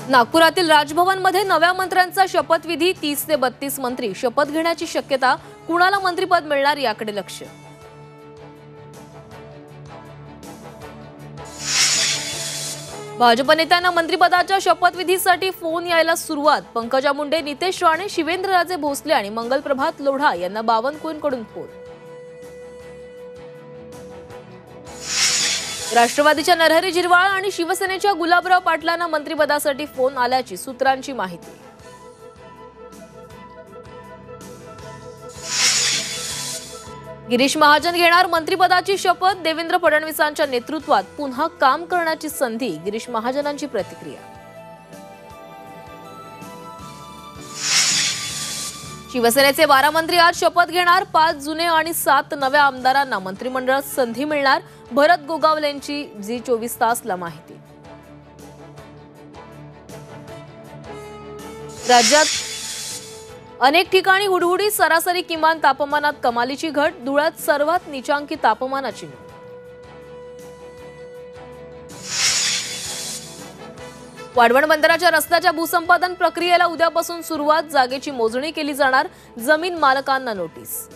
नागपुरातील राजभवनमध्ये नव्या मंत्र्यांचा शपथविधी 30 ते 32 मंत्री शपथ घेण्याची शक्यता, कुणाला मंत्रिपद मिळणार याकडे लक्ष। भाजप नेत्यांना मंत्रिपदाच्या शपथविधीसाठी फोन यायला सुरुवात, पंकजा मुंडे, नितेश राणे, शिवेंद्रराजे भोसले आणि मंगलप्रभात लोढा यांना बावनकुळेंकडून फोन। राष्ट्रवादीच्या नरहरी झिरवाळ आणि शिवसेनेच्या गुलाबराव पाटलांना मंत्रिपदासाठी फोन आल्याची सूत्रांची माहिती। गिरीश महाजन घेणार मंत्रिपदाची शपथ, देवेंद्र फडणवीसांच्या नेतृत्वात पुन्हा काम करण्याची संधी, गिरीश महाजनांची प्रतिक्रिया। शिवसेनेचे 12 मंत्री आज शपथ घेणार, 5 जुने आणि 7 नव्या आमदारांना मंत्रिमंडळात संधी मिळणार, भरत गोगावलेंची झी24 तासला माहिती। राज्यात अनेक ठिकाणी हुडहुडी, सरासरी किमान तापमानात कमालीची घट, धुळ्यात सर्वात नीचांकी तापमानाची नोंद। वाढवण बंदराच्या रस्त्याच्या भूसंपादन प्रक्रियेला उद्यापासून सुरुवात, जागेची मोजणी केली जाणार, जमीन मालकांना नोटीस।